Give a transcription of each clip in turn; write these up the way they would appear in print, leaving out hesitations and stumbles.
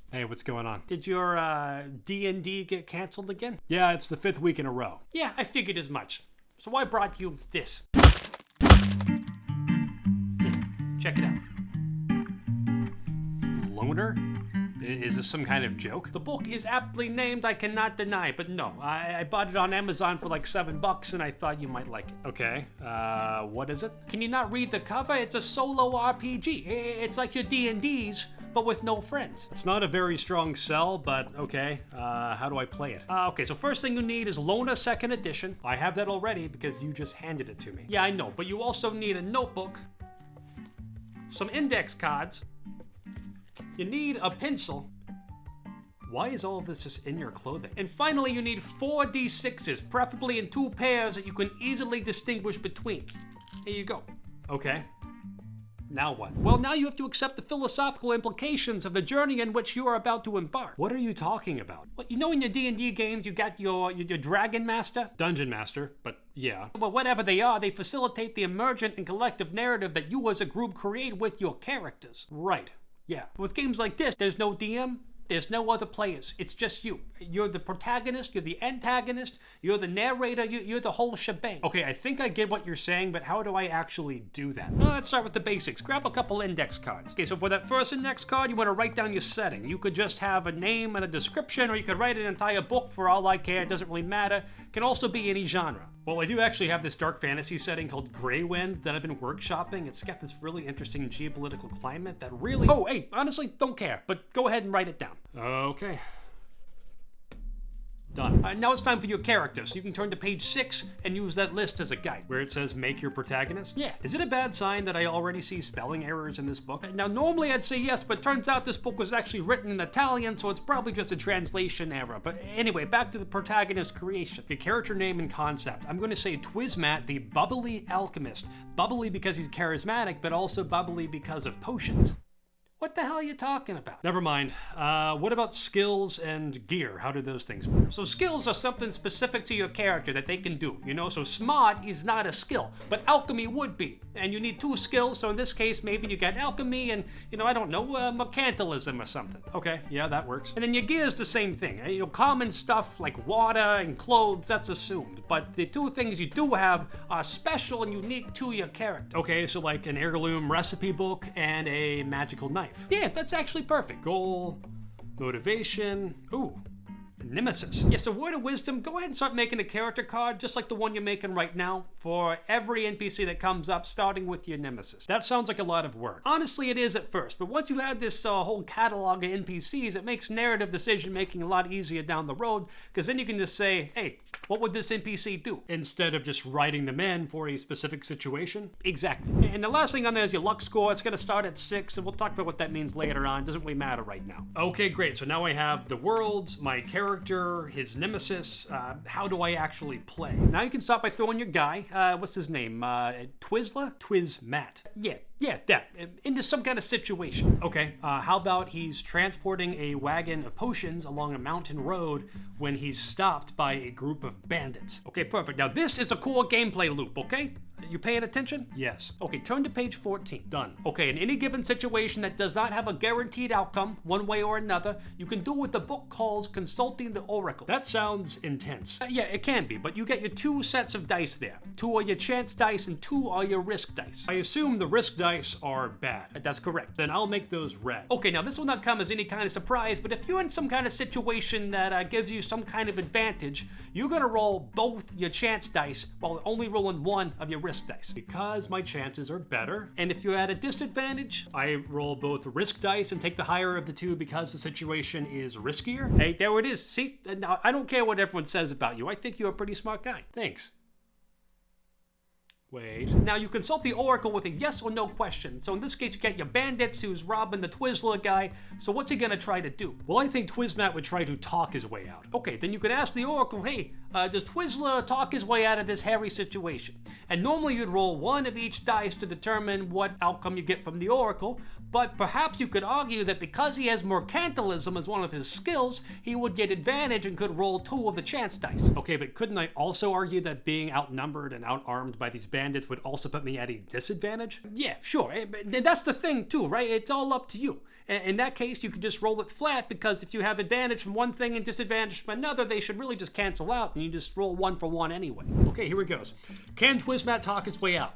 Hey, what's going on? Did your D&D get canceled again? Yeah, it's the 5th week in a row. Yeah, I figured as much. So I brought you this. Here, check it out. Loner? Is this some kind of joke? The book is aptly named, I cannot deny, but no. I bought it on Amazon for like $7 and I thought you might like it. Okay, what is it? Can you not read the cover? It's a solo RPG. It's like your D&Ds, but with no friends. It's not a very strong sell, but okay. How do I play it? Okay, so first thing you need is Loner 2nd edition. I have that already because you just handed it to me. Yeah, I know, but you also need a notebook, some index cards, you need a pencil. Why is all of this just in your clothing? And finally, you need 4 D6s, preferably in 2 pairs that you can easily distinguish between. Here you go. Okay. Now what? Well, now you have to accept the philosophical implications of the journey in which you are about to embark. What are you talking about? Well, you know in your D&D games you got your Dragon Master? Dungeon Master, but yeah. Well, whatever they are, they facilitate the emergent and collective narrative that you as a group create with your characters. Right. Yeah. With games like this, there's no DM, there's no other players. It's just you. You're the protagonist, you're the antagonist, you're the narrator, you're the whole shebang. Okay, I think I get what you're saying, but how do I actually do that? Well, let's start with the basics. Grab a couple index cards. Okay, so for that first index card, you want to write down your setting. You could just have a name and a description, or you could write an entire book for all I care. It doesn't really matter. It can also be any genre. Well, I do actually have this dark fantasy setting called Greywind that I've been workshopping. It's got this really interesting geopolitical climate that really... Oh, hey, honestly, don't care, but go ahead and write it down. Okay. Done. Now it's time for your characters. You can turn to page 6 and use that list as a guide. Where it says make your protagonist? Yeah. Is it a bad sign that I already see spelling errors in this book? Now normally I'd say yes, but turns out this book was actually written in Italian, so it's probably just a translation error. But anyway, back to the protagonist creation. The character name and concept. I'm going to say Twizmat, the bubbly alchemist. Bubbly because he's charismatic, but also bubbly because of potions. What the hell are you talking about? Never mind. What about skills and gear? How do those things work? So skills are something specific to your character that they can do, you know? So smart is not a skill, but alchemy would be. And you need 2 skills, so in this case, maybe you got alchemy and, you know, I don't know, mercantilism or something. Okay, yeah, that works. And then your gear is the same thing. You know, common stuff like water and clothes, that's assumed. But the 2 things you do have are special and unique to your character. Okay, so like an heirloom recipe book and a magical knife. Yeah, that's actually perfect. Goal, motivation, ooh, nemesis. Yeah, so word of wisdom, go ahead and start making a character card just like the one you're making right now for every NPC that comes up, starting with your nemesis. That sounds like a lot of work. Honestly, it is at first, but once you add this whole catalog of NPCs, it makes narrative decision making a lot easier down the road, because then you can just say, hey, what would this NPC do? Instead of just writing them in for a specific situation. Exactly. And the last thing on there is your luck score. It's gonna start at 6, and we'll talk about what that means later on. Doesn't really matter right now. Okay, great. So now I have the worlds, my character, his nemesis. How do I actually play? Now you can start by throwing your guy. What's his name? Twizla? Twizmat. Yeah, that. Into some kind of situation. Okay, how about he's transporting a wagon of potions along a mountain road when he's stopped by a group of bandits. Okay, perfect. Now this is a core gameplay loop, okay? You paying attention? Yes. Okay, turn to page 14. Done. Okay, in any given situation that does not have a guaranteed outcome, one way or another, you can do what the book calls consulting the oracle. That sounds intense. Yeah, it can be, but you get your 2 sets of dice there. 2 are your chance dice and 2 are your risk dice. I assume the risk dice are bad. That's correct. Then I'll make those red. Okay, now this will not come as any kind of surprise, but if you're in some kind of situation that gives you some kind of advantage, you're gonna roll both your chance dice while only rolling 1 of your risk dice. Because my chances are better. And if you're at a disadvantage, I roll both risk dice and take the higher of the 2 because the situation is riskier. Hey, there it is. See, now I don't care what everyone says about you. I think you're a pretty smart guy. Thanks. Wait. Now you consult the oracle with a yes or no question. So in this case, you get your bandits who's robbing the Twizla guy. So what's he gonna try to do? Well, I think Twizmat would try to talk his way out. Okay, then you could ask the oracle, hey, does Twizla talk his way out of this hairy situation? And normally you'd roll 1 of each dice to determine what outcome you get from the oracle, but perhaps you could argue that because he has mercantilism as one of his skills, he would get advantage and could roll 2 of the chance dice. Okay, but couldn't I also argue that being outnumbered and outarmed by these bandits would also put me at a disadvantage? Yeah, sure, and that's the thing too, right? It's all up to you. In that case, you could just roll it flat, because if you have advantage from one thing and disadvantage from another, they should really just cancel out, and you just roll 1 for 1 anyway. Okay, here it goes. Can Twizmat talk his way out?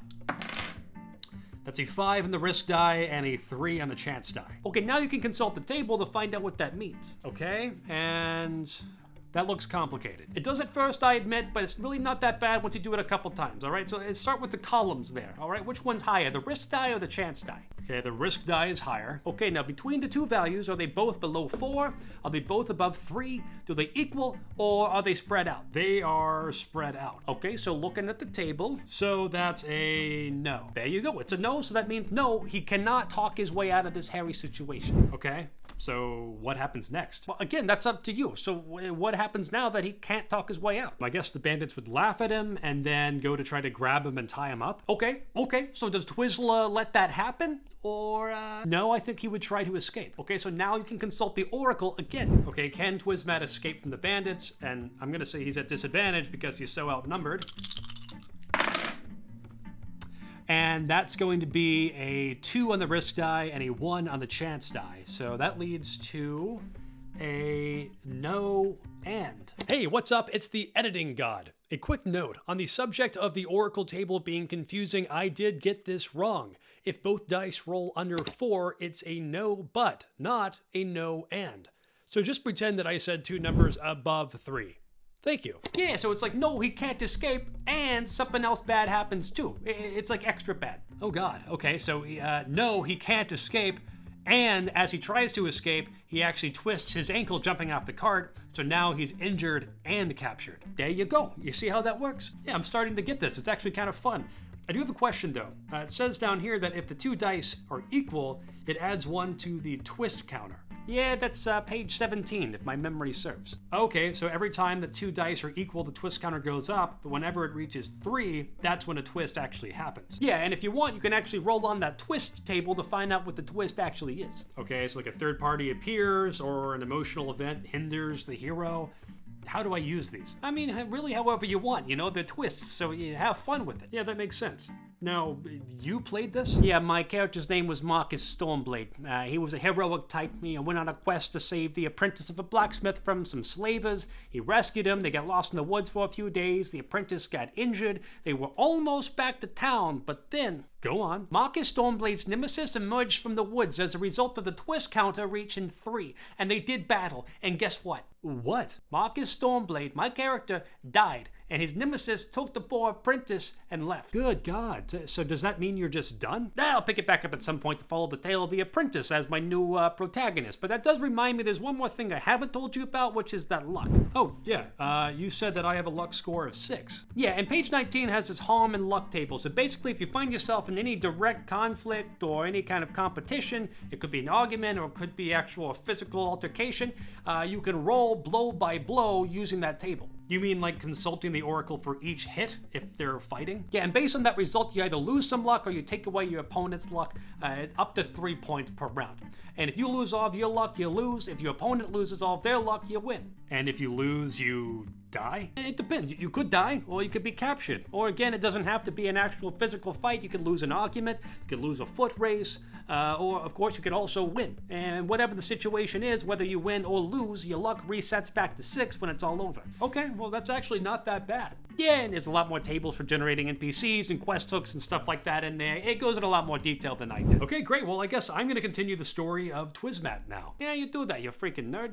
That's a 5 on the risk die and a 3 on the chance die. Okay, now you can consult the table to find out what that means. Okay, and that looks complicated. It does at first, I admit, but it's really not that bad once you do it a couple times, all right? So let's start with the columns there, all right? Which one's higher, the risk die or the chance die? Okay, the risk die is higher. Okay, now between the two values, are they both below 4? Are they both above 3? Do they equal, or are they spread out? They are spread out. Okay, so looking at the table, so that's a no. There you go, it's a no, so that means no, he cannot talk his way out of this hairy situation, okay? So what happens next? Well, again, that's up to you. So what happens now that he can't talk his way out? I guess the bandits would laugh at him and then go to try to grab him and tie him up. Okay. So does Twizzler let that happen? Or, no, I think he would try to escape. Okay, so now you can consult the Oracle again. Okay, can Twizmat escape from the bandits? And I'm gonna say he's at disadvantage because he's so outnumbered. And that's going to be a 2 on the risk die and a 1 on the chance die. So that leads to a no and. Hey, what's up? It's the editing god. A quick note, on the subject of the Oracle table being confusing, I did get this wrong. If both dice roll under 4, it's a no but, not a no and. So just pretend that I said 2 numbers above 3. Thank you. Yeah, so it's like, no, he can't escape, and something else bad happens too. It's like extra bad. Oh God, okay, so no, he can't escape, and as he tries to escape, he actually twists his ankle jumping off the cart, so now he's injured and captured. There you go. You see how that works? Yeah, I'm starting to get this. It's actually kind of fun. I do have a question though. It says down here that if the 2 dice are equal, it adds 1 to the twist counter. Yeah, that's page 17, if my memory serves. Okay, so every time the 2 dice are equal, the twist counter goes up, but whenever it reaches 3, that's when a twist actually happens. Yeah, and if you want, you can actually roll on that twist table to find out what the twist actually is. Okay, so like a third party appears, or an emotional event hinders the hero. How do I use these? I mean, really however you want, you know, they're twists, so you have fun with it. Yeah, that makes sense. Now, you played this? Yeah, my character's name was Marcus Stormblade. He was a heroic type. He went on a quest to save the apprentice of a blacksmith from some slavers. He rescued him. They got lost in the woods for a few days. The apprentice got injured. They were almost back to town, but then... Go on. Marcus Stormblade's nemesis emerged from the woods as a result of the twist counter reaching 3, and they did battle, and guess what? What? Marcus Stormblade, my character, died, and his nemesis took the poor apprentice and left. Good God. So does that mean you're just done? I'll pick it back up at some point to follow the tale of the apprentice as my new protagonist, but that does remind me there's one more thing I haven't told you about, which is that luck. Oh, yeah, you said that I have a luck score of 6. Yeah, and page 19 has this harm and luck table, so basically if you find yourself in any direct conflict or any kind of competition, it could be an argument or it could be actual physical altercation, you can roll blow by blow using that table. You mean like consulting the Oracle for each hit if they're fighting? Yeah, and based on that result, you either lose some luck or you take away your opponent's luck, up to 3 points per round. And if you lose all of your luck, you lose. If your opponent loses all of their luck, you win. And if you lose, you die? It depends. You could die, or you could be captured. Or again, it doesn't have to be an actual physical fight. You could lose an argument, you could lose a foot race, or of course you could also win. And whatever the situation is, whether you win or lose, your luck resets back to 6 when it's all over. Okay, well that's actually not that bad. Yeah, and there's a lot more tables for generating NPCs and quest hooks and stuff like that in there. It goes in a lot more detail than I did. Okay, great. Well, I guess I'm going to continue the story of Twizmat now. Yeah, you do that, you freaking nerd.